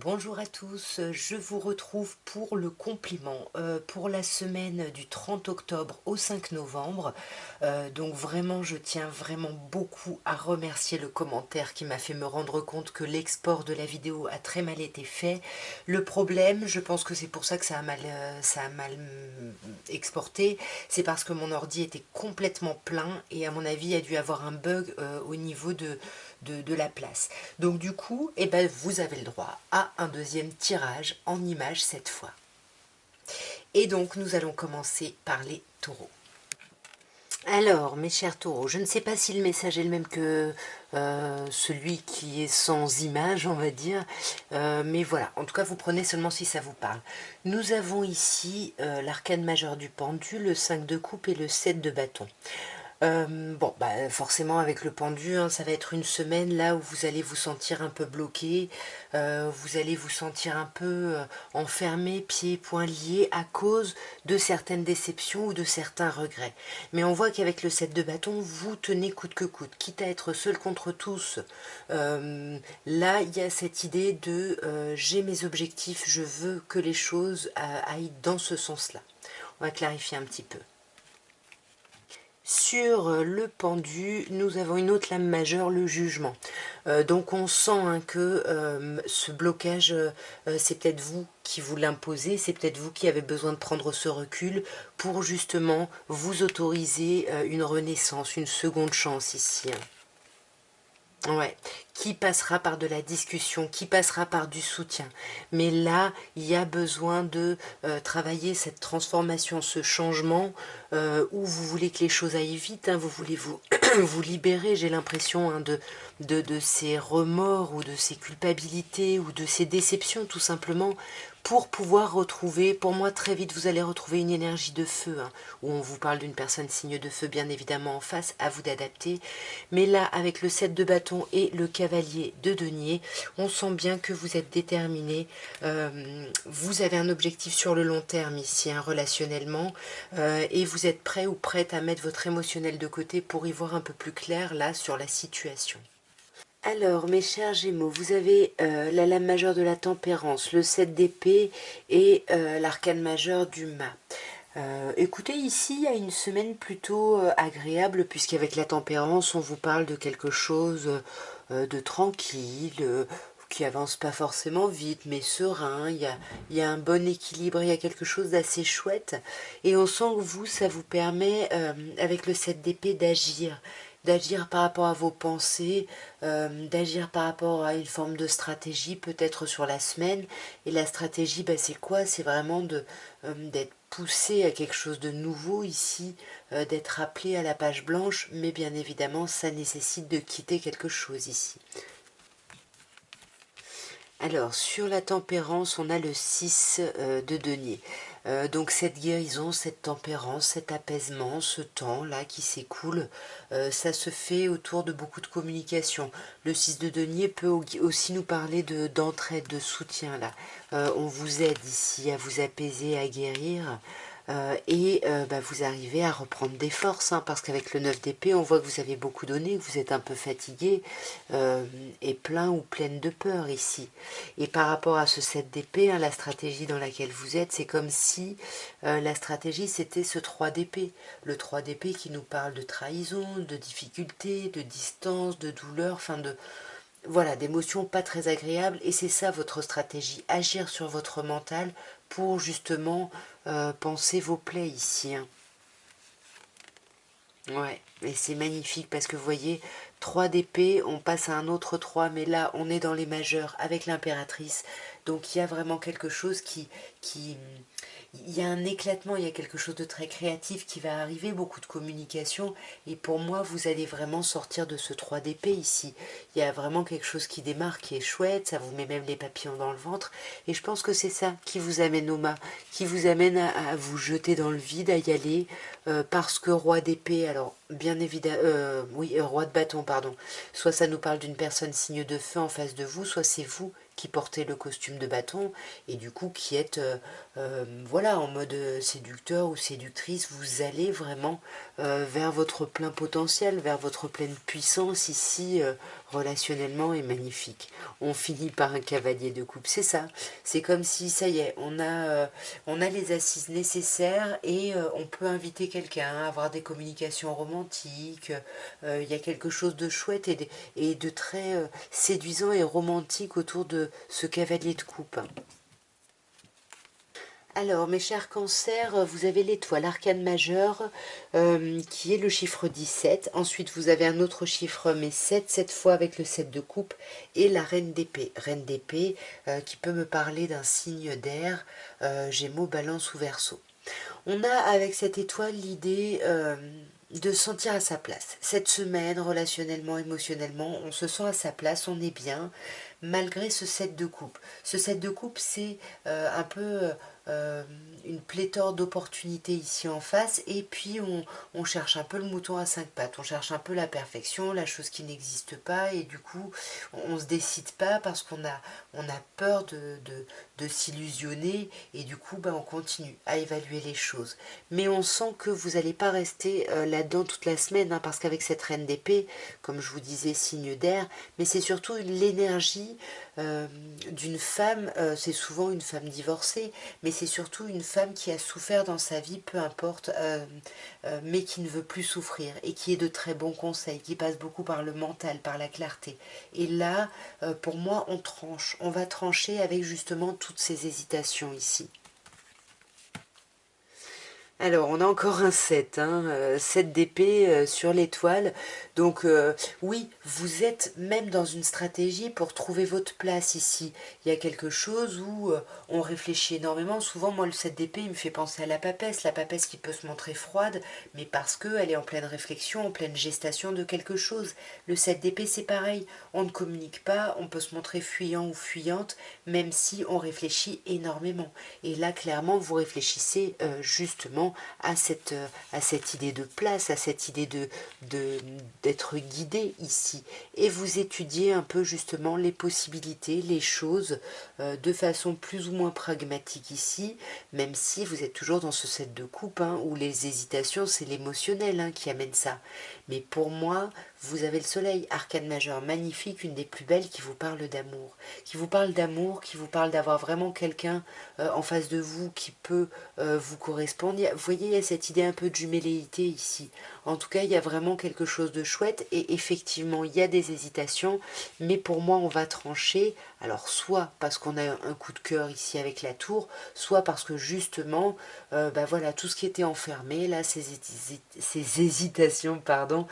Bonjour à tous, je vous retrouve pour le compliment pour la semaine du 30 octobre au 5 novembre. Donc vraiment, je tiens vraiment beaucoup à remercier le commentaire qui m'a fait me rendre compte que l'export de la vidéo a très mal été fait. Le problème, je pense que c'est pour ça que ça a mal exporté, c'est parce que mon ordi était complètement plein et à mon avis, il y a dû avoir un bug au niveau de la place. Donc du coup, eh ben, vous avez le droit à un deuxième tirage en images cette fois. Et donc nous allons commencer par les taureaux. Alors, mes chers taureaux, je ne sais pas si le message est le même que celui qui est sans image, on va dire, mais voilà, en tout cas, vous prenez seulement si ça vous parle. Nous avons ici l'arcane majeur du pendu, le 5 de coupe et le 7 de bâton. Bon, bah, forcément avec le pendu, hein, ça va être une semaine là où vous allez vous sentir un peu bloqué, vous allez vous sentir un peu enfermé, pieds et poings liés à cause de certaines déceptions ou de certains regrets. Mais on voit qu'avec le 7 de bâton, vous tenez coûte que coûte, quitte à être seul contre tous. Là, il y a cette idée de j'ai mes objectifs, je veux que les choses aillent dans ce sens-là. On va clarifier un petit peu. Sur le pendu, nous avons une autre lame majeure, le jugement. Donc on sent hein, que ce blocage, c'est peut-être vous qui vous l'imposez, c'est peut-être vous qui avez besoin de prendre ce recul pour justement vous autoriser une renaissance, une seconde chance ici, hein. Ouais, qui passera par de la discussion, qui passera par du soutien. Mais là, il y a besoin de travailler cette transformation, ce changement où vous voulez que les choses aillent vite, hein, vous voulez vous, vous libérer, j'ai l'impression, hein, de ces remords ou de ces culpabilités ou de ces déceptions tout simplement pour pouvoir retrouver, pour moi très vite vous allez retrouver une énergie de feu, hein, où on vous parle d'une personne signe de feu bien évidemment en face, à vous d'adapter. Mais là, avec le 7 de bâton et le cavalier de denier, on sent bien que vous êtes déterminé. Vous avez un objectif sur le long terme ici, hein, relationnellement, et vous êtes prêt ou prête à mettre votre émotionnel de côté pour y voir un peu plus clair là sur la situation. Alors, mes chers Gémeaux, vous avez la lame majeure de la tempérance, le 7 d'épée et l'arcane majeur du mât. Écoutez, ici, il y a une semaine plutôt agréable, puisqu'avec la tempérance, on vous parle de quelque chose de tranquille, qui avance pas forcément vite, mais serein. Il y a un bon équilibre, il y a quelque chose d'assez chouette. Et on sent que vous, ça vous permet, avec le 7 d'épée, d'agir par rapport à vos pensées, d'agir par rapport à une forme de stratégie peut-être sur la semaine. Et la stratégie, bah, c'est quoi? C'est vraiment d'être poussé à quelque chose de nouveau ici, d'être appelé à la page blanche, mais bien évidemment ça nécessite de quitter quelque chose ici. Alors, sur la tempérance, on a le 6 de denier. Donc cette guérison, cette tempérance, cet apaisement, ce temps-là qui s'écoule, ça se fait autour de beaucoup de communication. Le 6 de denier peut aussi nous parler d'entraide, de soutien. Là. On vous aide ici à vous apaiser, à guérir. Bah, vous arrivez à reprendre des forces, hein, parce qu'avec le 9 d'épée, on voit que vous avez beaucoup donné, que vous êtes un peu fatigué et plein ou pleine de peur ici. Et par rapport à ce 7 d'épée, hein, la stratégie dans laquelle vous êtes, c'est comme si la stratégie c'était ce 3 d'épée. Le 3 d'épée qui nous parle de trahison, de difficulté, de distance, de douleur, enfin de... Voilà, d'émotions pas très agréables, et c'est ça votre stratégie, agir sur votre mental pour justement penser vos plaies ici, hein. Ouais, et c'est magnifique parce que vous voyez, 3 d'épée, on passe à un autre 3, mais là on est dans les majeurs avec l'impératrice. Donc il y a vraiment quelque chose qui, il y a un éclatement, il y a quelque chose de très créatif qui va arriver, beaucoup de communication. Et pour moi, vous allez vraiment sortir de ce 3 d'épée ici. Il y a vraiment quelque chose qui démarre, qui est chouette, ça vous met même les papillons dans le ventre. Et je pense que c'est ça qui vous amène au mât, qui vous amène à vous jeter dans le vide, à y aller, parce que roi d'épée, alors bien évidemment, oui, roi de bâton, pardon, soit ça nous parle d'une personne signe de feu en face de vous, soit c'est vous qui portez le costume de bâton et du coup qui êtes voilà, en mode séducteur ou séductrice, vous allez vraiment vers votre plein potentiel, vers votre pleine puissance ici, relationnellement est magnifique. On finit par un cavalier de coupe, c'est ça. C'est comme si, ça y est, on a les assises nécessaires et on peut inviter quelqu'un, avoir des communications romantiques. Il y a quelque chose de chouette et de très séduisant et romantique autour de ce cavalier de coupe. Alors, mes chers cancers, vous avez l'étoile arcane majeure qui est le chiffre 17. Ensuite, vous avez un autre chiffre, mais 7, cette fois avec le 7 de coupe, et la reine d'épée. Reine d'épée qui peut me parler d'un signe d'air, Gémeaux, Balance ou Verseau. On a avec cette étoile l'idée de se sentir à sa place. Cette semaine, relationnellement, émotionnellement, on se sent à sa place, on est bien, malgré ce 7 de coupe. Ce 7 de coupe, c'est un peu une pléthore d'opportunités ici en face, et puis on cherche un peu le mouton à cinq pattes, on cherche un peu la perfection, la chose qui n'existe pas, et du coup, on ne se décide pas parce qu'on a peur de s'illusionner, et du coup, on continue à évaluer les choses. Mais on sent que vous n'allez pas rester là-dedans toute la semaine, hein, parce qu'avec cette reine d'épée, comme je vous disais, signe d'air, mais c'est surtout l'énergie d'une femme, c'est souvent une femme divorcée, mais c'est surtout une femme qui a souffert dans sa vie, peu importe, mais qui ne veut plus souffrir et qui est de très bons conseils, qui passe beaucoup par le mental, par la clarté. Et là, pour moi, on tranche, on va trancher avec justement toutes ces hésitations ici. Alors, on a encore un 7, 7 d'épée sur l'étoile. Donc, oui, vous êtes même dans une stratégie pour trouver votre place ici. Il y a quelque chose où on réfléchit énormément. Souvent, moi, le 7 d'épée, il me fait penser à la papesse qui peut se montrer froide, mais parce qu'elle est en pleine réflexion, en pleine gestation de quelque chose. Le 7 d'épée, c'est pareil. On ne communique pas, on peut se montrer fuyant ou fuyante, même si on réfléchit énormément. Et là, clairement, vous réfléchissez justement à cette idée de place, à cette idée d'être guidé ici. Et vous étudiez un peu justement les possibilités, les choses de façon plus ou moins pragmatique ici, même si vous êtes toujours dans ce set de coupe, où les hésitations, c'est l'émotionnel qui amène ça. Mais pour moi, vous avez le soleil, arcane majeur magnifique, une des plus belles qui vous parle d'amour. Qui vous parle d'avoir vraiment quelqu'un en face de vous qui peut vous correspondre. Vous voyez, il y a cette idée un peu de jumelléité ici. En tout cas, il y a vraiment quelque chose de chouette et effectivement, il y a des hésitations, mais pour moi, on va trancher. Alors, soit parce qu'on a un coup de cœur ici avec la tour, soit parce que justement, voilà, tout ce qui était enfermé, là, ces hésitations, pardon,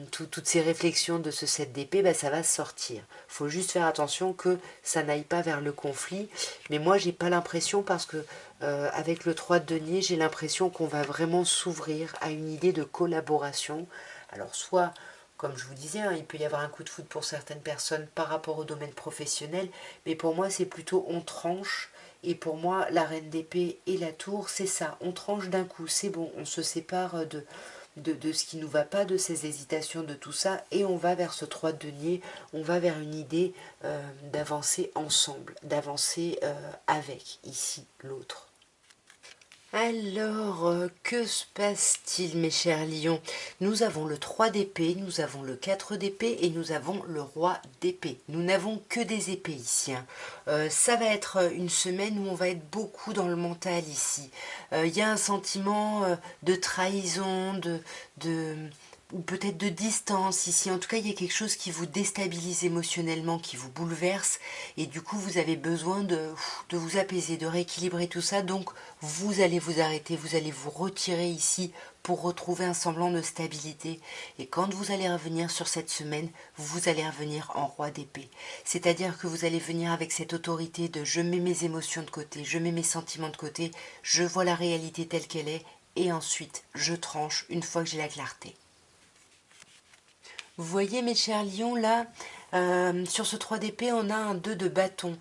toutes ces réflexions de ce 7 d'épée, ça va sortir. Il faut juste faire attention que ça n'aille pas vers le conflit. Mais moi, j'ai pas l'impression parce que avec le 3 de denier, j'ai l'impression qu'on va vraiment s'ouvrir à une idée de collaboration. Alors soit, comme je vous disais, il peut y avoir un coup de foudre pour certaines personnes par rapport au domaine professionnel, mais pour moi c'est plutôt on tranche, et pour moi la reine d'épée et la tour, c'est ça, on tranche d'un coup, c'est bon, on se sépare de ce qui ne nous va pas, de ces hésitations, de tout ça, et on va vers ce 3 de denier, on va vers une idée d'avancer ensemble, d'avancer avec ici l'autre. Alors, que se passe-t-il, mes chers lions? Nous avons le 3 d'épée, nous avons le 4 d'épée et nous avons le roi d'épée. Nous n'avons que des épées ici. Ça va être une semaine où on va être beaucoup dans le mental ici. Il y a un sentiment de trahison, ou peut-être de distance ici. En tout cas, il y a quelque chose qui vous déstabilise émotionnellement, qui vous bouleverse, et du coup, vous avez besoin de vous apaiser, de rééquilibrer tout ça. Donc, vous allez vous arrêter, vous allez vous retirer ici pour retrouver un semblant de stabilité. Et quand vous allez revenir sur cette semaine, vous allez revenir en roi d'épée. C'est-à-dire que vous allez venir avec cette autorité de je mets mes émotions de côté, je mets mes sentiments de côté, je vois la réalité telle qu'elle est, et ensuite, je tranche une fois que j'ai la clarté. Vous voyez mes chers lions là, sur ce 3 d'épée on a un 2 de bâton,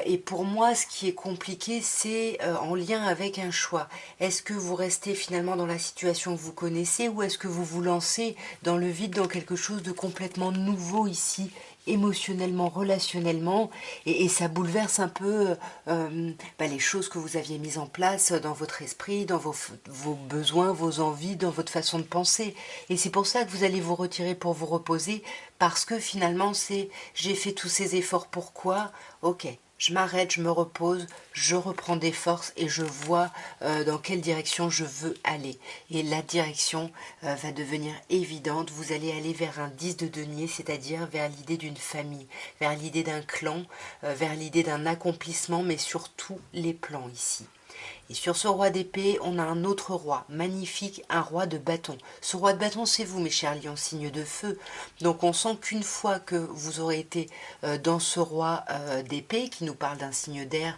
et pour moi ce qui est compliqué c'est en lien avec un choix. Est-ce que vous restez finalement dans la situation que vous connaissez, ou est-ce que vous vous lancez dans le vide, dans quelque chose de complètement nouveau ici émotionnellement, relationnellement, et ça bouleverse un peu les choses que vous aviez mises en place dans votre esprit, dans vos besoins, vos envies, dans votre façon de penser. Et c'est pour ça que vous allez vous retirer pour vous reposer, parce que finalement c'est j'ai fait tous ces efforts, pourquoi? Ok, je m'arrête, je me repose, je reprends des forces et je vois dans quelle direction je veux aller. Et la direction va devenir évidente. Vous allez aller vers un 10 de denier, c'est-à-dire vers l'idée d'une famille, vers l'idée d'un clan, vers l'idée d'un accomplissement, mais sur tous les plans ici. Et sur ce roi d'épée, on a un autre roi, magnifique, un roi de bâton. Ce roi de bâton, c'est vous, mes chers lions, signe de feu. Donc on sent qu'une fois que vous aurez été dans ce roi d'épée, qui nous parle d'un signe d'air,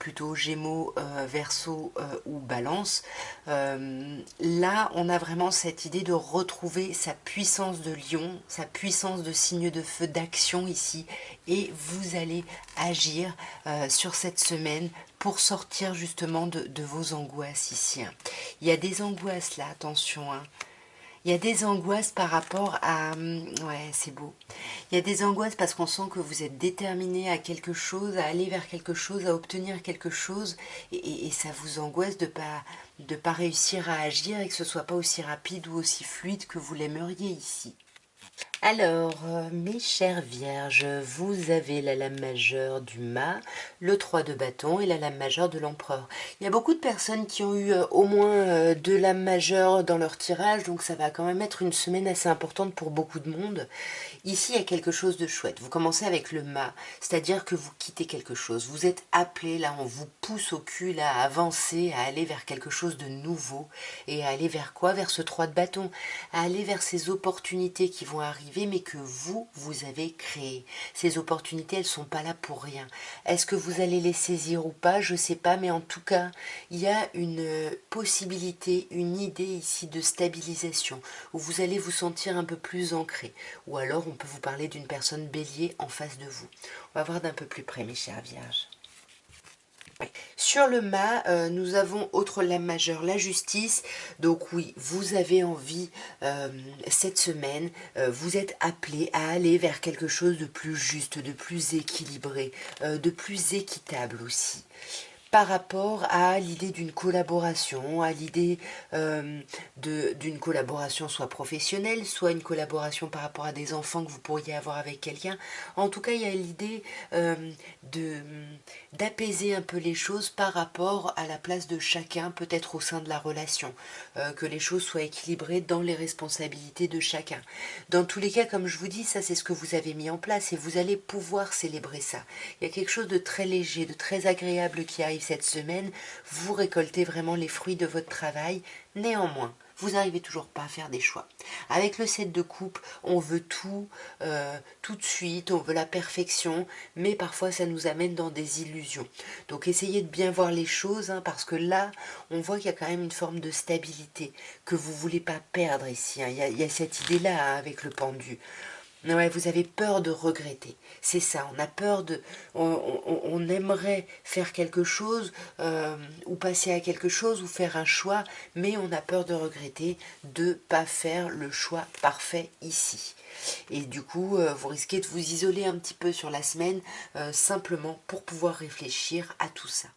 plutôt Gémeaux, Verseau ou Balance, là on a vraiment cette idée de retrouver sa puissance de lion, sa puissance de signe de feu, d'action ici, et vous allez agir sur cette semaine pour sortir justement de vos angoisses ici. Il y a des angoisses là, attention. Il y a des angoisses par rapport à... Ouais, c'est beau. Il y a des angoisses parce qu'on sent que vous êtes déterminé à quelque chose, à aller vers quelque chose, à obtenir quelque chose, et ça vous angoisse de pas réussir à agir et que ce soit pas aussi rapide ou aussi fluide que vous l'aimeriez ici. Alors, mes chères vierges, vous avez la lame majeure du mât, le 3 de bâton et la lame majeure de l'empereur. Il y a beaucoup de personnes qui ont eu au moins deux lames majeures dans leur tirage, donc ça va quand même être une semaine assez importante pour beaucoup de monde. Ici, il y a quelque chose de chouette. Vous commencez avec le mât, c'est-à-dire que vous quittez quelque chose. Vous êtes appelé, là, on vous pousse au cul, là, à avancer, à aller vers quelque chose de nouveau. Et à aller vers quoi? Vers ce 3 de bâton. À aller vers ces opportunités qui vont arriver, mais que vous avez créées. Ces opportunités, elles ne sont pas là pour rien. Est-ce que vous allez les saisir ou pas? Je ne sais pas, mais en tout cas, il y a une possibilité, une idée ici de stabilisation, où vous allez vous sentir un peu plus ancré. Ou alors, on peut vous parler d'une personne bélier en face de vous. On va voir d'un peu plus près, mes chères vierges. Sur le mât, nous avons autre lame majeure, la justice. Donc oui, vous avez envie cette semaine, vous êtes appelé à aller vers quelque chose de plus juste, de plus équilibré, de plus équitable aussi, par rapport à l'idée d'une collaboration, à l'idée d'une collaboration soit professionnelle, soit une collaboration par rapport à des enfants que vous pourriez avoir avec quelqu'un. En tout cas, il y a l'idée de d'apaiser un peu les choses par rapport à la place de chacun, peut-être au sein de la relation, que les choses soient équilibrées dans les responsabilités de chacun. Dans tous les cas, comme je vous dis, ça c'est ce que vous avez mis en place et vous allez pouvoir célébrer ça. Il y a quelque chose de très léger, de très agréable qui arrive cette semaine. Vous récoltez vraiment les fruits de votre travail. Néanmoins, vous n'arrivez toujours pas à faire des choix. Avec le 7 de coupe, on veut tout, tout de suite, on veut la perfection, mais parfois ça nous amène dans des illusions. Donc essayez de bien voir les choses, parce que là, on voit qu'il y a quand même une forme de stabilité que vous ne voulez pas perdre ici. Il y a cette idée-là avec le pendu. Ouais, vous avez peur de regretter. C'est ça, on a peur de... On aimerait faire quelque chose, ou passer à quelque chose, ou faire un choix, mais on a peur de regretter de ne pas faire le choix parfait ici. Et du coup, vous risquez de vous isoler un petit peu sur la semaine, simplement pour pouvoir réfléchir à tout ça.